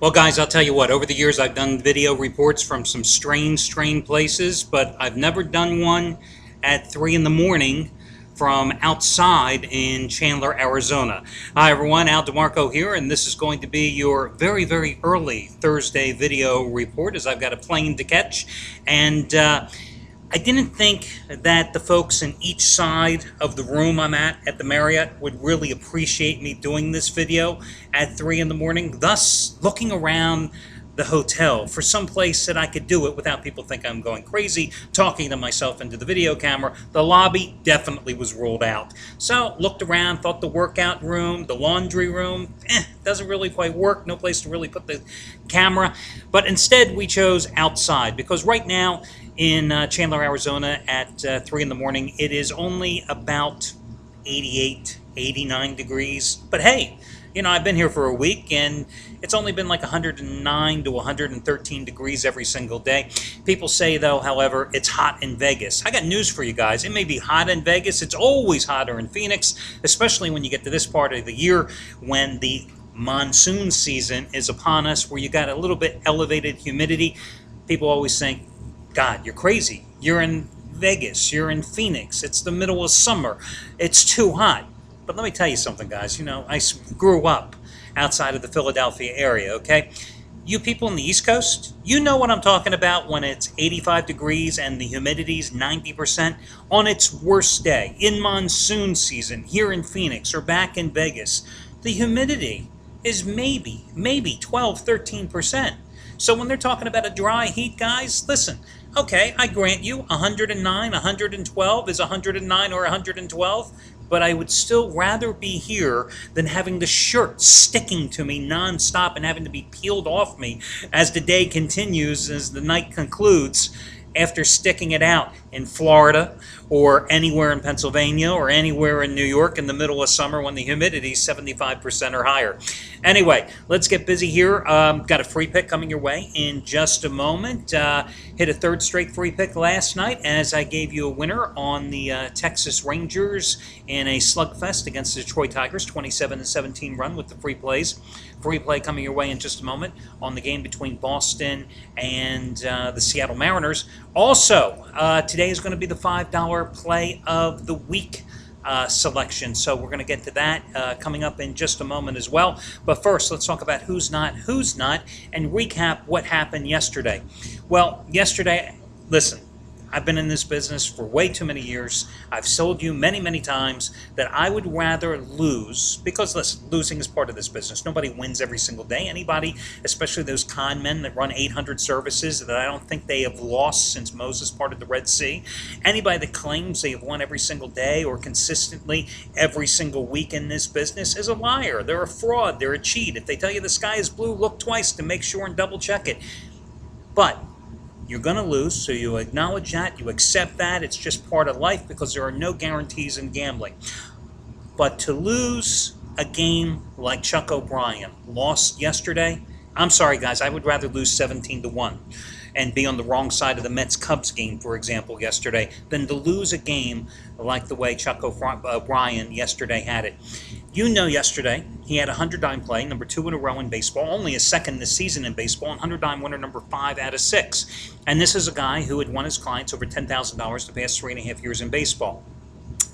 Well, guys, I'll tell you what, over the years I've done video reports from some strange places, but I've never done one at 3 in the morning from outside in Chandler, Arizona. Hi, everyone. Al DeMarco here, and this is going to be your very early Thursday video report as I've got a plane to catch. And I didn't think that the folks in each side of the room I'm at the Marriott would really appreciate me doing this video at 3 in the morning, thus looking around the hotel for some place that I could do it without people think I'm going crazy, talking to myself into the video camera. The lobby definitely was ruled out. So looked around, thought the workout room, the laundry room, doesn't really quite work, no place to really put the camera. But instead we chose outside because right now in Chandler, Arizona at 3 in the morning, it is only about 88, 89 degrees. But hey, you know, I've been here for a week and it's only been like 109 to 113 degrees every single day. People say, though, however, it's hot in Vegas. I got news for you guys. It may be hot in Vegas. It's always hotter in Phoenix, especially when you get to this part of the year when the monsoon season is upon us, where you got a little bit elevated humidity. People always think, God, you're crazy. You're in Vegas. You're in Phoenix. It's the middle of summer. It's too hot. But let me tell you something, guys. You know, I grew up outside of the Philadelphia area, okay? You people in the East Coast, you know what I'm talking about when it's 85 degrees and the humidity's 90%. On its worst day, in monsoon season, here in Phoenix or back in Vegas, the humidity is maybe 12, 13%. So when they're talking about a dry heat, guys, listen, okay, I grant you 109, 112 is 109 or 112, but I would still rather be here than having the shirt sticking to me nonstop and having to be peeled off me as the day continues, as the night concludes, after sticking it out in Florida or anywhere in Pennsylvania or anywhere in New York in the middle of summer when the humidity is 75% or higher. Anyway, let's get busy here. Got a free pick coming your way in just a moment. Hit a third straight free pick last night as I gave you a winner on the Texas Rangers in a slugfest against the Detroit Tigers, 27-17 run with the free plays. Free play coming your way in just a moment on the game between Boston and the Seattle Mariners. Also, today is going to be the $5 play of the week selection. So we're going to get to that coming up in just a moment as well. But first, let's talk about who's not, and recap what happened yesterday. Well, yesterday, listen, I've been in this business for way too many years. I've sold you many times that I would rather lose, because listen, losing is part of this business. Nobody wins every single day. Anybody, especially those con men that run 800 services that I don't think they have lost since Moses parted the Red Sea. Anybody that claims they have won every single day or consistently every single week in this business is a liar. They're a fraud. They're a cheat. If they tell you the sky is blue, look twice to make sure and double check it. But you're going to lose, so you acknowledge that, you accept that, it's just part of life because there are no guarantees in gambling. But to lose a game like Chuck O'Brien lost yesterday, I'm sorry guys, I would rather lose 17-1 and be on the wrong side of the Mets-Cubs game, for example, yesterday, than to lose a game like the way Chuck O'Brien yesterday had it. You know yesterday, he had a 100-dime play, number 2 in a row in baseball, only his second this season in baseball, and 100-dime winner number 5 out of 6. And this is a guy who had won his clients over $10,000 the past 3.5 years in baseball.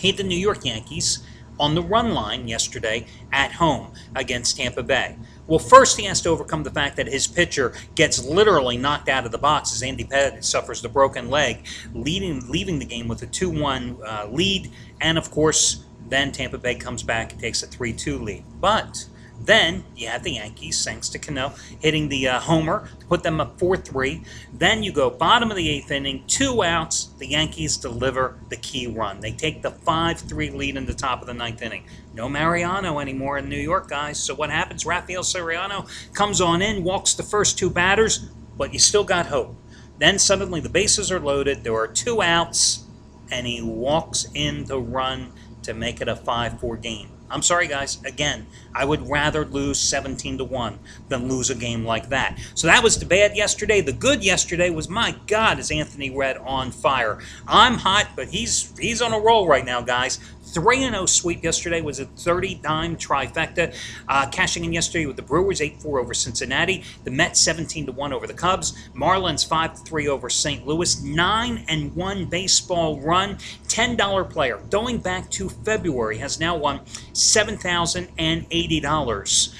He had the New York Yankees on the run line yesterday at home against Tampa Bay. Well, first he has to overcome the fact that his pitcher gets literally knocked out of the box as Andy Pettitte suffers the broken leg, leaving the game with a 2-1 lead, and of course, then Tampa Bay comes back and takes a 3-2 lead. But then you have the Yankees, thanks to Cano, hitting the homer to put them up 4-3. Then you go bottom of the 8th inning, 2 outs. The Yankees deliver the key run. They take the 5-3 lead in the top of the 9th inning. No Mariano anymore in New York, guys. So what happens? Rafael Soriano comes on in, walks the first 2 batters, but you still got hope. Then suddenly the bases are loaded. There are 2 outs, and he walks in the run to make it a 5-4 game. I'm sorry, guys. Again, I would rather lose 17-1 than lose a game like that. So that was the bad yesterday. The good yesterday was, my God, is Anthony Red on fire. I'm hot, but he's on a roll right now, guys. 3-0 sweep yesterday was a 30-dime trifecta. Cashing in yesterday with the Brewers 8-4 over Cincinnati, the Mets 17-1 over the Cubs, Marlins 5-3 over St. Louis, 9-1 baseball run, $10 player going back to February has now won $7,080.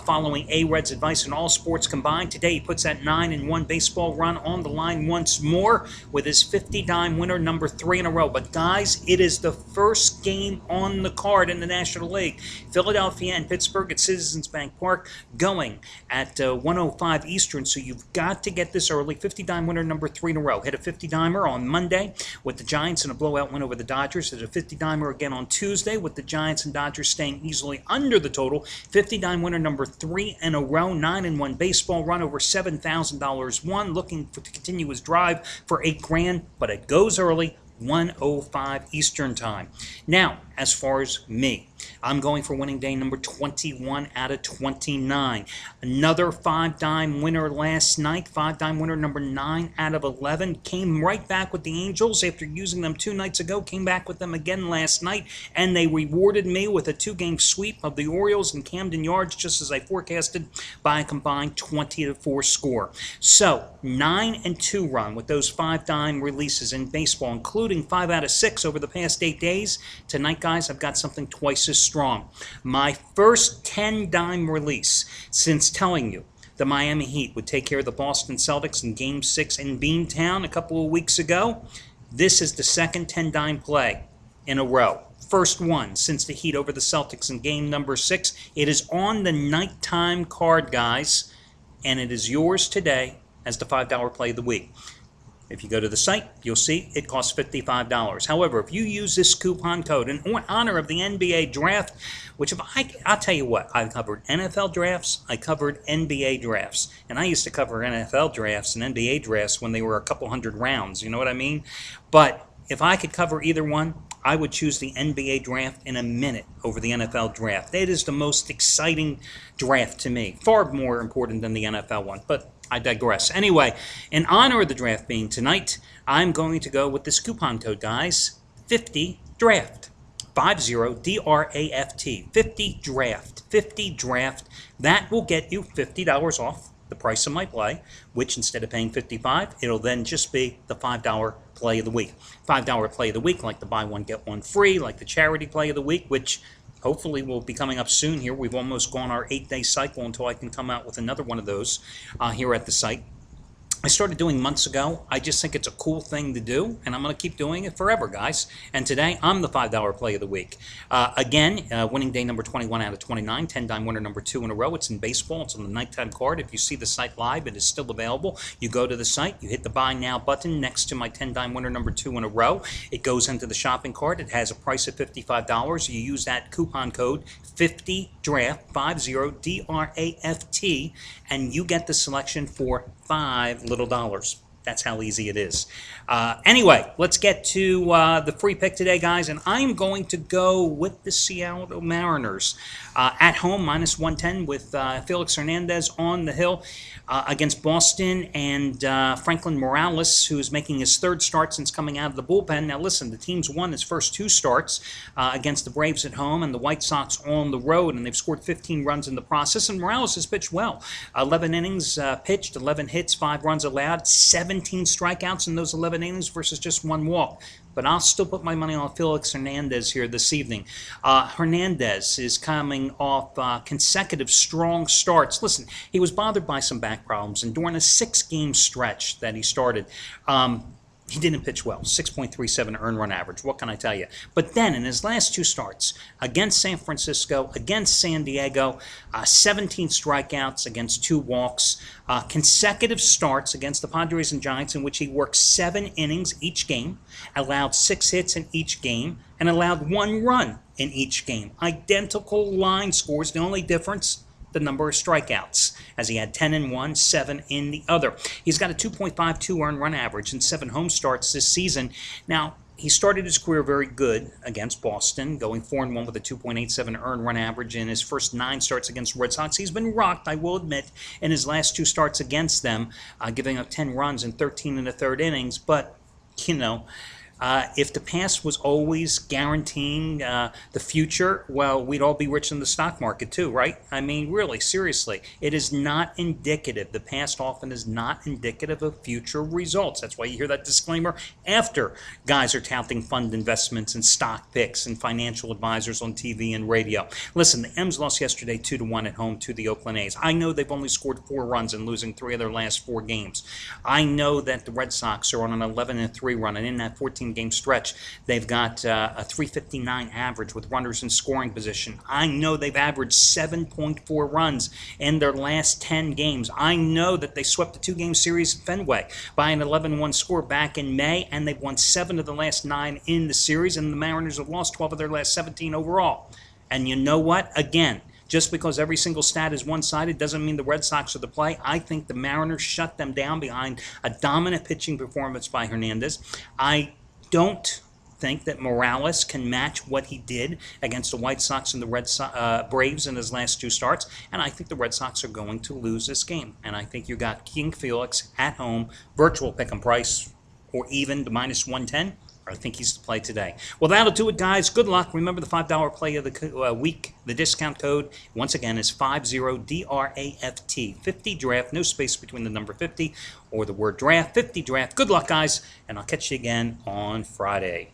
Following A-Red's advice in all sports combined, today he puts that 9-1 baseball run on the line once more with his 50-dime winner, number 3 in a row. But guys, it is the first game on the card in the National League. Philadelphia and Pittsburgh at Citizens Bank Park going at 1:05 Eastern, so you've got to get this early. 50-dime winner, number 3 in a row. Hit a 50-dimer on Monday with the Giants in a blowout win over the Dodgers. Hit a 50-dimer again on Tuesday with the Giants and Dodgers staying easily under the total. 50-dime winner, number 3 in a row. 9-1 baseball run, over $7,000 won. Looking to continue his drive for $8,000, but it goes early. 1:05 Eastern Time. Now, as far as me, I'm going for winning day number 21 out of 29. Another 5-dime winner last night. 5-dime winner number 9 out of 11. Came right back with the Angels after using them 2 nights ago. Came back with them again last night, and they rewarded me with a 2-game sweep of the Orioles in Camden Yards, just as I forecasted, by a combined 20-4 score. So, 9-2 run with those 5-dime releases in baseball, including 5 out of 6 over the past 8 days. Tonight, guys, I've got something twice as strong. My first 10-dime release since telling you the Miami Heat would take care of the Boston Celtics in Game 6 in Beantown a couple of weeks ago. This is the second 10-dime play in a row. First one since the Heat over the Celtics in Game number 6. It is on the nighttime card, guys, and it is yours today as the $5 play of the week. If you go to the site, you'll see it costs $55. However, if you use this coupon code in honor of the NBA draft, which I'll tell you what, I covered NFL drafts, I covered NBA drafts, and I used to cover NFL drafts and NBA drafts when they were a couple hundred rounds, you know what I mean? But if I could cover either one, I would choose the NBA draft in a minute over the NFL draft. It is the most exciting draft to me, far more important than the NFL one, but I digress. Anyway, in honor of the draft being tonight, I'm going to go with this coupon code, guys. 50DRAFT. 50DRAFT. 50DRAFT. 50DRAFT. That will get you $50 off the price of my play, which instead of paying $55, it'll then just be the $5 play of the week. $5 play of the week, like the buy one, get one free, like the charity play of the week, which hopefully will be coming up soon here. We've almost gone our 8-day cycle until I can come out with another one of those here at the site. I started doing months ago. I just think it's a cool thing to do, and I'm going to keep doing it forever, guys. And today, I'm the $5 play of the week. Again, winning day number 21 out of 29, 10-dime winner number 2 in a row. It's in baseball. It's on the nighttime card. If you see the site live, it is still available. You go to the site, you hit the Buy Now button next to my 10-dime winner number 2 in a row. It goes into the shopping cart. It has a price of $55. You use that coupon code 50DRAFT, 50DRAFT, and you get the selection for $5 little dollars. That's how easy it is. Anyway, let's get to the free pick today, guys, and I'm going to go with the Seattle Mariners at home, minus 110 with Felix Hernandez on the hill against Boston and Franklin Morales, who is making his 3rd start since coming out of the bullpen. Now, listen, the team's won his first 2 starts against the Braves at home and the White Sox on the road, and they've scored 15 runs in the process, and Morales has pitched well. 11 innings pitched, 11 hits, 5 runs allowed, 17 strikeouts in those 11 innings versus just 1 walk. But I'll still put my money on Felix Hernandez here this evening. Hernandez is coming off consecutive strong starts. Listen, he was bothered by some back problems, and during a 6-game stretch that he started, he didn't pitch well. 6.37 earned run average. What can I tell you? But then in his last 2 starts, against San Francisco, against San Diego, 17 strikeouts against 2 walks, consecutive starts against the Padres and Giants in which he worked 7 innings each game, allowed 6 hits in each game, and allowed 1 run in each game. Identical line scores. The only difference, the number of strikeouts, as he had 10 in one, 7 in the other. He's got a 2.52 earned run average and 7 home starts this season. Now, he started his career very good against Boston, going 4-1 with a 2.87 earned run average in his first 9 starts against Red Sox. He's been rocked, I will admit, in his last 2 starts against them, giving up 10 runs in 13 1/3 innings. But, you know, If the past was always guaranteeing the future, well, we'd all be rich in the stock market too, right? I mean, really, seriously, it is not indicative. The past often is not indicative of future results. That's why you hear that disclaimer after guys are touting fund investments and stock picks and financial advisors on TV and radio. Listen, the M's lost yesterday 2-1 at home to the Oakland A's. I know they've only scored 4 runs and losing 3 of their last 4 games. I know that the Red Sox are on an 11-3 run, and in that 14-game stretch, they've got a 359 average with runners in scoring position. I know they've averaged 7.4 runs in their last 10 games. I know that they swept a 2-game series at Fenway by an 11-1 score back in May, and they've won 7 of the last 9 in the series, and the Mariners have lost 12 of their last 17 overall. And you know what? Again, just because every single stat is one-sided doesn't mean the Red Sox are the play. I think the Mariners shut them down behind a dominant pitching performance by Hernandez. I don't think that Morales can match what he did against the White Sox and the Braves in his last 2 starts, and I think the Red Sox are going to lose this game. And I think you got King Felix at home, virtual pick-em price, or even the -110. I think he's the play today. Well, that'll do it, guys. Good luck. Remember the $5 play of the week. The discount code, once again, is 50DRAFT. 50 draft, no space between the number 50 or the word draft. 50 draft. Good luck, guys, and I'll catch you again on Friday.